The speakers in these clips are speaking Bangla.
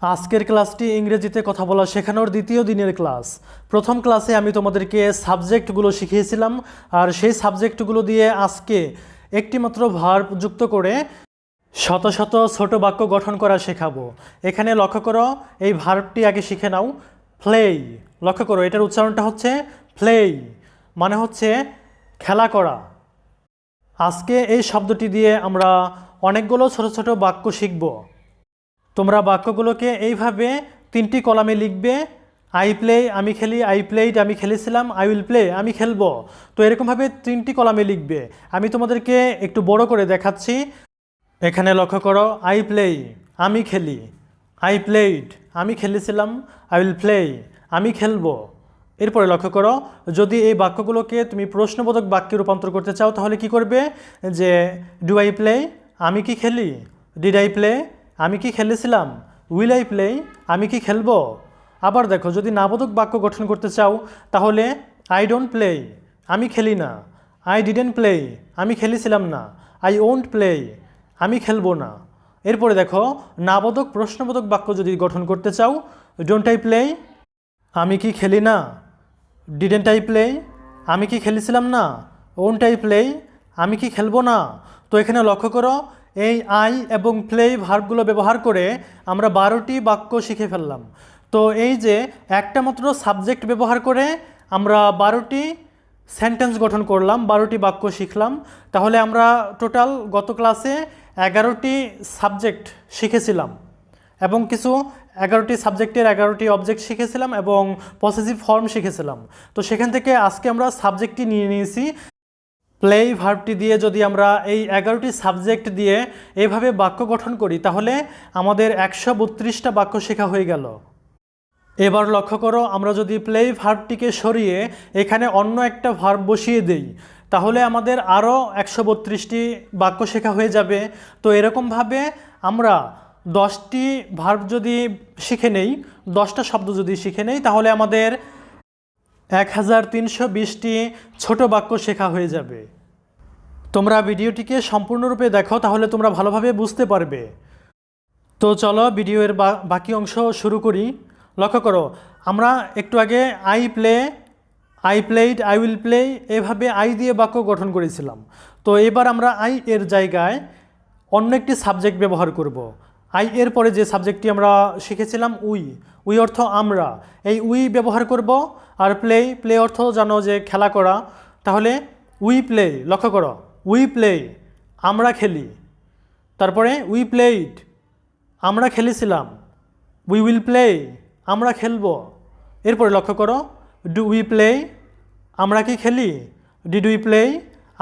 আজকের ক্লাসটি ইংরেজিতে কথা বলা শেখানোর দ্বিতীয় দিনের ক্লাস। প্রথম ক্লাসে আমি তোমাদেরকে সাবজেক্টগুলো শিখিয়েছিলাম, আর সেই সাবজেক্টগুলো দিয়ে আজকে একটি মাত্র ভার্ব যুক্ত করে শত শত ছোট বাক্য গঠন করা শেখাবো। এখানে লক্ষ্য করো, এই ভার্বটি আগে শিখে নাও। প্লেই, লক্ষ্য করো এটার উচ্চারণটা হচ্ছে প্লেই, মানে হচ্ছে খেলা করা। আজকে এই শব্দটি দিয়ে আমরা অনেকগুলো ছোট ছোট বাক্য শিখব। তোমরা বাক্যগুলোকে এইভাবে তিনটি কলামে লিখবে। আই প্লে আমি খেলি, আই প্লেড আমি খেলেছিলাম, আই উইল প্লে আমি খেলবো। তো এরকমভাবে তিনটি কলামে লিখবে। আমি তোমাদেরকে একটু বড় করে দেখাচ্ছি। এখানে লক্ষ্য করো, আই প্লে আমি খেলি, আই প্লেড আমি খেলেছিলাম, আই উইল প্লে আমি খেলবো। এরপরে লক্ষ্য করো, যদি এই বাক্যগুলোকে তুমি প্রশ্নবোধক বাক্যে রূপান্তর করতে চাও তাহলে কি করবে, যে ডু আই প্লে আমি কি খেলি, ডিড আই প্লে আমি কি খেলেছিলাম, উইল আই প্লে আমি কি খেলবো। আবার দেখো, যদি নাবোধক বাক্য গঠন করতে চাও তাহলে আই ডোন্ট প্লে আমি খেলি না, আই ডিডেন্ট প্লে আমি খেলেছিলাম না, আই ওন্ট প্লে আমি খেলবো না। এরপরে দেখো, নাবোধক প্রশ্নবোধক বাক্য যদি গঠন করতে চাও, ডোন্ট আই প্লে আমি কি খেলি না, ডিডেন্ট আই প্লে আমি কি খেলেছিলাম না, ওন্ট আই প্লে আমি কি খেলবো না। তো এখানে লক্ষ্য করো, এই আই এবং প্লে ভার্বগুলো ব্যবহার করে আমরা 12টি বাক্য শিখে ফেললাম। তো এই যে একটা মাত্র সাবজেক্ট ব্যবহার করে আমরা 12টি সেন্টেন্স গঠন করলাম, 12টি বাক্য শিখলাম। তাহলে আমরা টোটাল গত ক্লাসে 11টি সাবজেক্ট শিখেছিলাম এবং কিছু 11টি সাবজেক্টের 11টি অবজেক্ট শিখেছিলাম এবং পসেসিভ ফর্ম শিখেছিলাম। তো সেখান থেকে আজকে আমরা সাবজেক্টটি নিয়ে নিয়েছি। প্লে ভার্বটি দিয়ে যদি আমরা এই 11টি সাবজেক্ট দিয়ে এভাবে বাক্য গঠন করি তাহলে আমাদের 132টা বাক্য শেখা হয়ে গেল। এবার লক্ষ্য করো, আমরা যদি প্লে ভার্বটিকে সরিয়ে এখানে অন্য একটা ভার্ব বসিয়ে দেই তাহলে আমাদের আরও 132টি বাক্য শেখা হয়ে যাবে। তো এরকমভাবে আমরা 10টি ভার্ব যদি শিখে নেই, 10টা শব্দ যদি শিখে নেই তাহলে আমাদের 1320টি ছোট বাক্য শেখা হয়ে যাবে। তোমরা ভিডিওটিকে সম্পূর্ণরূপে দেখো, তাহলে তোমরা ভালোভাবে বুঝতে পারবে। তো চলো ভিডিওর বাকি অংশ শুরু করি। লক্ষ্য করো, আমরা একটু আগে I play, I played, I will play এভাবে আই দিয়ে বাক্য গঠন করেছিলাম। তো এবার আমরা আই এর জায়গায় অন্য একটি সাবজেক্ট ব্যবহার করব। আই এর পরে যে সাবজেক্টটি আমরা শিখেছিলাম উই, উই অর্থ আমরা, এই উই ব্যবহার করব। আর প্লে, প্লে অর্থ জানো যে খেলা করা, তাহলে উই প্লে, লক্ষ্য করো উই প্লে আমরা খেলি। তারপরে উই প্লেড আমরা খেলেছিলাম, উই উইল প্লে আমরা খেলবো। এরপরে লক্ষ্য করো, ডু উই প্লে আমরা কি খেলি, ডিড উই প্লে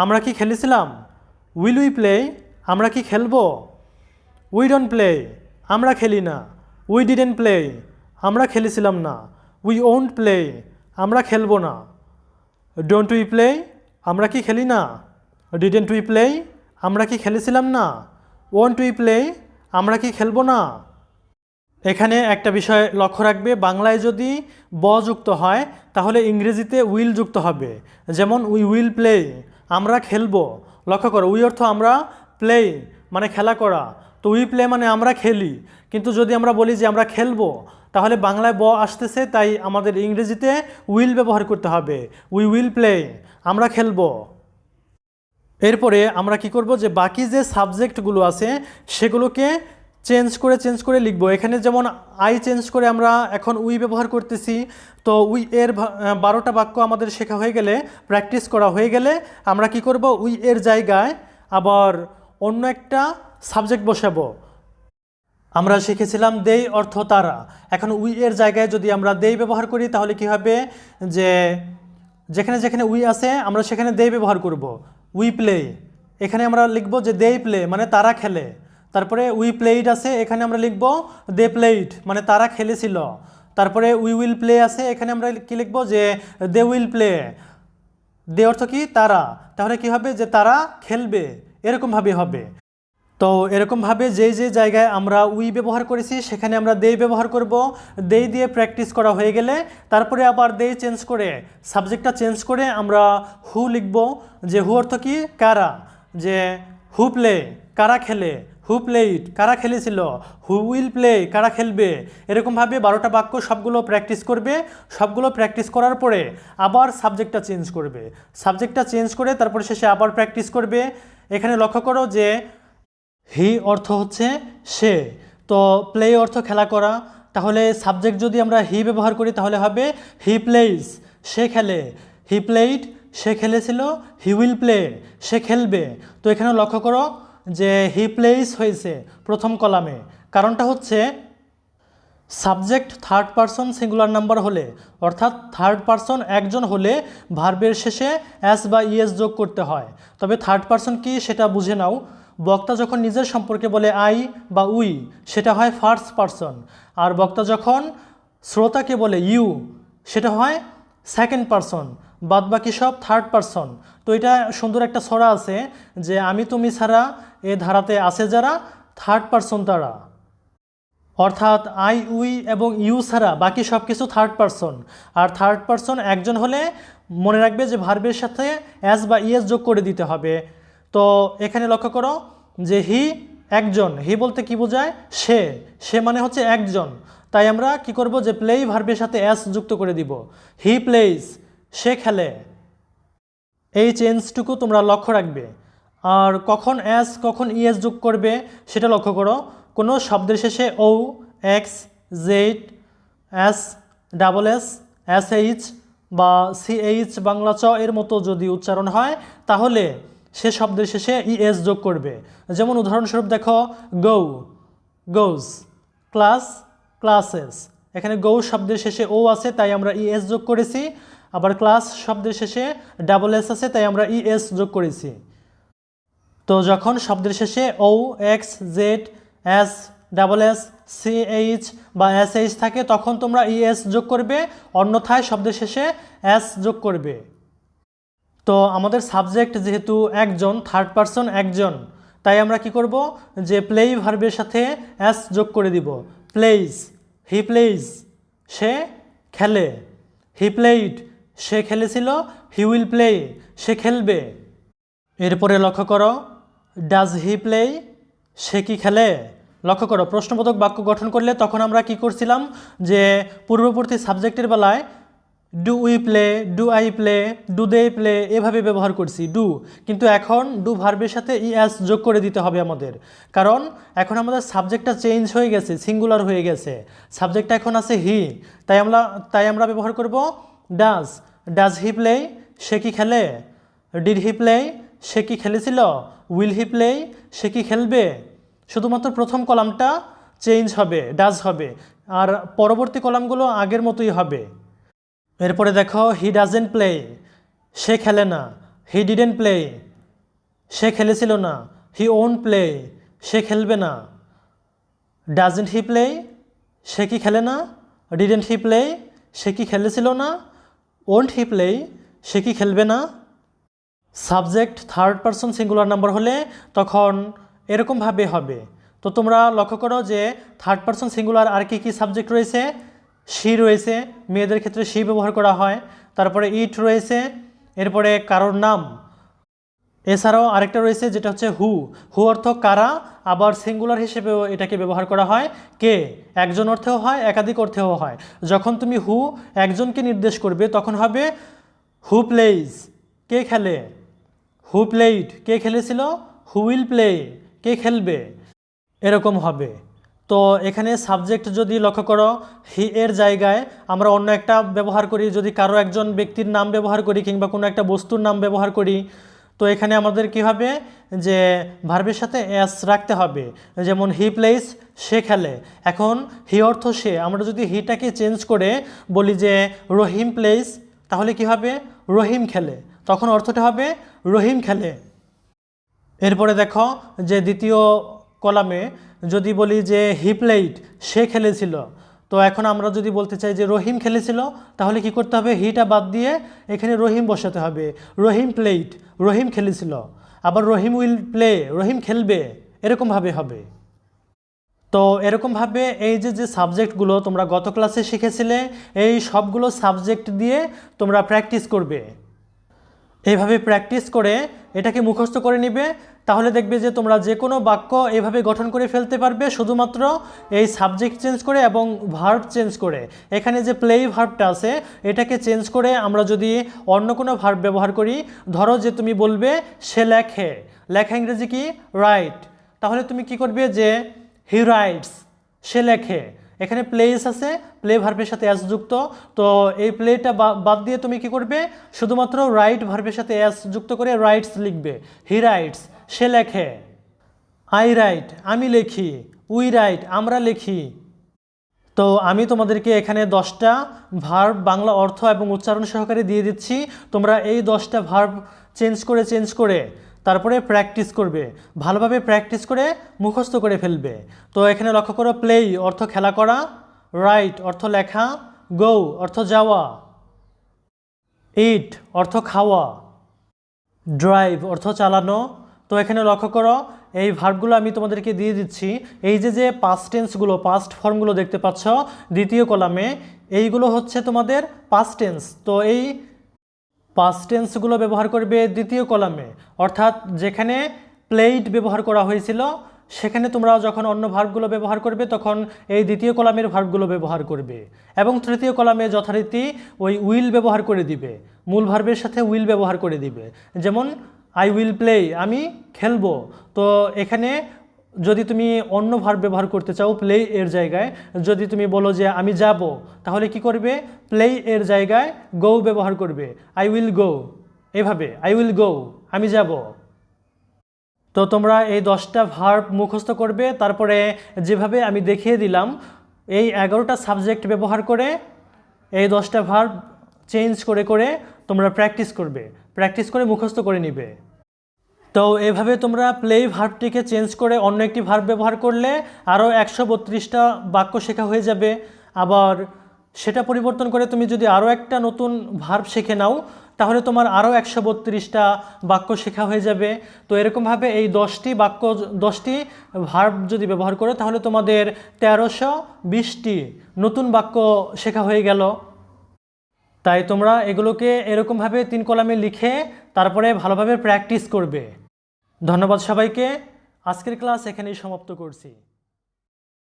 আমরা কি খেলেছিলাম, উইল উই প্লে আমরা কি খেলবো। উই ডোন্ট প্লে আমরা খেলি না, উই ডিডেন্ট প্লে আমরা খেলেছিলাম না, উই ওন্ট প্লে আমরা খেলবো না। ডোন্ট উই প্লে আমরা কি খেলি না, ডিডেন্ট উই প্লে আমরা কি খেলেছিলাম না, ওন্ট উই প্লে আমরা কি খেলবো না। এখানে একটা বিষয় লক্ষ্য রাখবে, বাংলায় যদি ব যুক্ত হয় তাহলে ইংরেজিতে উইল যুক্ত হবে। যেমন উই উইল প্লে আমরা খেলবো। লক্ষ্য করো, উই অর্থ আমরা, প্লে মানে খেলা করা। তো উই প্লে মানে আমরা খেলি, কিন্তু যদি আমরা বলি যে আমরা খেলবো তাহলে বাংলায় ব আসতেছে, তাই আমাদের ইংরেজিতে উইল ব্যবহার করতে হবে। উই উইল প্লে আমরা খেলবো। এরপরে আমরা কি করব, যে বাকি যে সাবজেক্টগুলো আছে সেগুলোকে চেঞ্জ করে লিখব। এখানে যেমন আই চেঞ্জ করে আমরা এখন উই ব্যবহার করতেছি। তো উই এর 12টা বাক্য আমাদের শেখা হয়ে গেলে, প্র্যাকটিস করা হয়ে গেলে আমরা কি করব, উই এর জায়গায় আবার অন্য একটা সাবজেক্ট বসাবো। আমরা শিখেছিলাম দেই অর্থ তারা, এখন উই এর জায়গায় যদি আমরা দেই ব্যবহার করি তাহলে কি হবে, যে যেখানে যেখানে উই আছে আমরা সেখানে দেই ব্যবহার করব। উই প্লে এখানে আমরা লিখব যে দে প্লে মানে তারা খেলে। তারপরে উই প্লেইড আছে, এখানে আমরা লিখব দে প্লেইড মানে তারা খেলেছিল। তারপরে উই উইল প্লে আছে, এখানে আমরা কি লিখব, যে দে উইল প্লে। দে অর্থ কি তারা, তাহলে কি হবে, যে তারা খেলবে, এরকমভাবে হবে। তো এরকমভাবে যেই যে জায়গায় আমরা উই ব্যবহার করেছি সেখানে আমরা দেই ব্যবহার করব। দেই দিয়ে প্র্যাকটিস করা হয়ে গেলে তারপরে আবার দেই চেঞ্জ করে, সাবজেক্টটা চেঞ্জ করে আমরা হু লিখব। যে হু অর্থ কি কারা, যে হু প্লে কারা খেলে, হু প্লেইড কারা খেলেছিল, হু উইল প্লে কারা খেলবে। এরকমভাবে 12টা বাক্য সবগুলো প্র্যাকটিস করবে। সবগুলো প্র্যাকটিস করার পরে আবার সাবজেক্টটা চেঞ্জ করবে। সাবজেক্টটা চেঞ্জ করে তারপরে শেষে আবার প্র্যাকটিস করবে। এখানে লক্ষ্য করো যে হি অর্থ হচ্ছে সে, তো প্লে অর্থ খেলা করা, তাহলে সাবজেক্ট যদি আমরা হি ব্যবহার করি তাহলে হবে হি প্লেইজ সে খেলে, হি প্লেইড সে খেলেছিল, হি উইল প্লে সে খেলবে। তো এখানে লক্ষ্য করো যে হি প্লেইজ হয়েছে প্রথম কলামে, কারণটা হচ্ছে subject third person singular number হলে, অর্থাৎ থার্ড পারসন একজন হলে ভার্বের শেষে এস বা ইএস যোগ করতে হয়। তবে থার্ড পারসন কি সেটা বুঝে নাও। বক্তা যখন নিজের সম্পর্কে বলে আই বা উই সেটা হয় ফার্স্ট পারসন, আর বক্তা যখন শ্রোতাকে বলে ইউ সেটা হয় সেকেন্ড পারসন, বাদ বাকি সব থার্ড পারসন। তো এটা সুন্দর একটা ছড়া আছে যে আমি তুমি ছাড়া এ ধারাতে আছে যারা থার্ড পারসন তারা, অর্থাৎ আই উই এবং ইউ ছাড়া বাকি সব কিছু থার্ড পারসন। আর থার্ড পারসন একজন হলে মনে রাখবে যে ভার্বের সাথে এস বা ইএস যোগ করে দিতে হবে। তো এখানে লক্ষ্য করো যে হি একজন, হি বলতে কি বোঝায় সে, সে মানে হচ্ছে একজন, তাই আমরা কি করব যে প্লেই ভার্বের সাথে এস যুক্ত করে দিব, হি প্লেইজ সে খেলে। এই চেঞ্জটুকু তোমরা লক্ষ্য রাখবে। আর কখন এস কখন ইএস যোগ করবে সেটা লক্ষ্য করো। কোনো শব্দের শেষে O, X, Z, S, double S, S H বা সিএইচ বাংলা চ এর মতো যদি উচ্চারণ হয় তাহলে সে শব্দের শেষে ইএস যোগ করবে। যেমন উদাহরণস্বরূপ দেখো গো, গোজ, ক্লাস, ক্লাসেস। এখানে গো শব্দের শেষে ও আছে তাই আমরা ইএস যোগ করেছি, আবার ক্লাস শব্দের শেষে ডাবল এস আছে তাই আমরা ইএস যোগ করেছি। তো যখন শব্দের শেষে O, X, Z, S, double S, CH বা এসএইচ থাকে তখন তোমরা ইএস যোগ করবে, অন্যথায় শব্দের শেষে এস যোগ করবে। তো আমাদের সাবজেক্ট যেহেতু একজন, থার্ড পারসন একজন, তাই আমরা কি করব যে প্লেই ভার্বের সাথে এস যোগ করে দিব, প্লেইজ, হি প্লেইজ সে খেলে, হি প্লেইড সে খেলেছিল, হি উইল প্লে সে খেলবে। এরপরে লক্ষ্য করো ডাজ হি প্লে সে কি খেলে। লক্ষ্য করো প্রশ্নবোধক বাক্য গঠন করলে তখন আমরা কি করছিলাম যে পূর্ববর্তী সাবজেক্টের বেলায় do we play, do I play, do they play এভাবে ব্যবহার করছি ডু, কিন্তু এখন ডু ভার্বের সাথে ইএস যোগ করে দিতে হবে আমাদের, কারণ এখন আমাদের সাবজেক্টটা চেঞ্জ হয়ে গেছে, সিঙ্গুলার হয়ে গেছে, সাবজেক্টটা এখন আছে হি, তাই আমরা ব্যবহার করব ডাজ, ডাজ হি প্লে সে কি খেলে, ডিড হি প্লে সে কি খেলেছিল, উইল হি প্লে সে কি খেলবে। শুধুমাত্র প্রথম কলামটা চেঞ্জ হবে, ডাজ হবে, আর পরবর্তী কলামগুলো আগের মতোই হবে। এরপরে দেখো হি ডাজেন্ট প্লে সে খেলে না, হি ডিডেন্ট প্লে সে খেলেছিল না, হি ওন্ট প্লে সে খেলবে না। ডাজেন্ট হি প্লে সে কি খেলে না, ডিডেন্ট হি প্লে সে কি খেলেছিল না, ওন্ট হি প্লে সে কি খেলবে না। Subject third person singular number হলে তখন এরকমভাবে হবে। তো তোমরা লক্ষ্য করো যে থার্ড পারসন সিঙ্গুলার আর কি কি সাবজেক্ট রয়েছে, শি রয়েছে, মেয়েদের ক্ষেত্রে শি ব্যবহার করা হয়, তারপরে ইট রয়েছে, এরপরে কারোর নাম, এছাড়াও আরেকটা রয়েছে যেটা হচ্ছে হু, হু অর্থ কারা, আবার সিঙ্গুলার হিসেবেও এটাকে ব্যবহার করা হয় কে, একজন অর্থেও হয় একাধিক অর্থেও হয়। যখন তুমি হু একজনকে নির্দেশ করবে তখন হবে হু প্লেইজ কে খেলে, হু প্লেইড কে খেলেছিল, হু উইল প্লে কে খেলবে, এরকম হবে। তো এখানে সাবজেক্ট যদি লক্ষ্য করো হি এর জায়গায় আমরা অন্য একটা ব্যবহার করি, যদি কারো একজন ব্যক্তির নাম ব্যবহার করি কিংবা কোনো একটা বস্তুর নাম ব্যবহার করি, তো এখানে আমাদের কি হবে যে ভার্বের সাথে এস রাখতে হবে। যেমন হি প্লেস সে খেলে, এখন হি অর্থ সে, আমরা যদি হিটাকে চেঞ্জ করে বলি যে রহিম প্লেস তাহলে কি হবে রহিম খেলে, তখন অর্থটা হবে রহিম খেলে। এরপরে দেখো যে দ্বিতীয় কলামে যদি বলি যে হি প্লেইড সে খেলেছিল, তো এখন আমরা যদি বলতে চাই যে রহিম খেলেছিল তাহলে কি করতে হবে হিটা বাদ দিয়ে এখানে রহিম বসাতে হবে, রহিম প্লেইড রহিম খেলেছিল, আবার রহিম উইল প্লে রহিম খেলবে, এরকমভাবে হবে। তো এরকমভাবে এই যে সাবজেক্টগুলো তোমরা গত ক্লাসে শিখেছিলে এই সবগুলো সাবজেক্ট দিয়ে তোমরা প্র্যাকটিস করবে। এইভাবে প্র্যাকটিস করে এটাকে মুখস্থ করে নিবে, তাহলে দেখবে যে তোমরা যে কোনো বাক্য এভাবে গঠন করে ফেলতে পারবে, শুধুমাত্র এই সাবজেক্ট চেঞ্জ করে এবং ভার্ব চেঞ্জ করে। এখানে যে প্লেই ভার্বটা আছে এটাকে চেঞ্জ করে আমরা যদি অন্য কোনো ভার্ব ব্যবহার করি, ধরো যে তুমি বলবে সে লেখে, লেখা ইংরেজি কি রাইট, তাহলে তুমি কি করবে যে হি রাইটস, সে লেখে। এখানে প্লেস আছে, প্লে ভার্বের সাথে অ্যাস যুক্ত, তো এই প্লেটা বাদ দিয়ে তুমি কি করবে, শুধুমাত্র রাইট ভার্বের সাথে অ্যাস যুক্ত করে রাইটস লিখবে। হি রাইটস, সে লেখে। আই রাইট, আমি লিখি। উই রাইট, আমরা লিখি। তো আমি তোমাদেরকে এখানে 10টা ভার্ব বাংলা অর্থ এবং উচ্চারণ সহকারে দিয়ে দিচ্ছি। তোমরা এই 10টা ভার্ব চেঞ্জ করে তারপরে প্র্যাকটিস করবে, ভালোভাবে প্র্যাকটিস করে মুখস্থ করে ফেলবে। তো এখানে লক্ষ্য করো, প্লেই অর্থ খেলা করা, রাইট অর্থ লেখা, গো অর্থ যাওয়া, ইট অর্থ খাওয়া, ড্রাইভ অর্থ চালানো। তো এখানে লক্ষ্য করো এই ভার্বগুলো আমি তোমাদেরকে দিয়ে দিচ্ছি। এই যে পাস্ট টেন্সগুলো, পাস্ট ফর্মগুলো দেখতে পাচ্ছ দ্বিতীয় কলামে, এইগুলো হচ্ছে তোমাদের পাস্ট টেন্স। তো এই পাস্ট টেন্সগুলো ব্যবহার করবে দ্বিতীয় কলামে, অর্থাৎ যেখানে প্লেইড ব্যবহার করা হয়েছিল সেখানে তোমরা যখন অন্য ভার্বগুলো ব্যবহার করবে তখন এই দ্বিতীয় কলামের ভার্বগুলো ব্যবহার করবে, এবং তৃতীয় কলামে যথারীতি ওই উইল ব্যবহার করে দিবে, মূল ভার্বের সাথে উইল ব্যবহার করে দিবে। যেমন আই উইল প্লে, আমি খেলবো। তো এখানে যদি তুমি অন্য ভার্ব ব্যবহার করতে চাও প্লে এর জায়গায়, যদি তুমি বলো যে আমি যাব, তাহলে কি করবে, প্লে এর জায়গায় গো ব্যবহার করবে, আই উইল গো। এভাবে আই উইল গো, আমি যাব। তো তোমরা এই 10টা ভার্ব মুখস্থ করবে, তারপরে যেভাবে আমি দেখিয়ে দিলাম এই 11টা সাবজেক্ট ব্যবহার করে এই 10টা ভার্ব চেঞ্জ করে তোমরা প্র্যাকটিস করে মুখস্থ করে নিবে। তো এভাবে তোমরা প্লে ভার্বটিকে চেঞ্জ করে অন্য একটি ভার্ব ব্যবহার করলে আরও 132টা বাক্য শেখা হয়ে যাবে। আবার সেটা পরিবর্তন করে তুমি যদি আরও একটা নতুন ভার্ব শিখে নাও তাহলে তোমার আরও 132টা বাক্য শেখা হয়ে যাবে। তো এরকমভাবে এই 10টি ভার্ব যদি ব্যবহার করো তাহলে তোমাদের 1320টি নতুন বাক্য শেখা হয়ে গেল। তাই তোমরা এগুলোকে এরকমভাবে 3 কলামে লিখে তারপরে ভালোভাবে প্র্যাকটিস করবে। ধন্যবাদ সবাইকে। আজকের ক্লাস এখানেই সমাপ্ত করছি।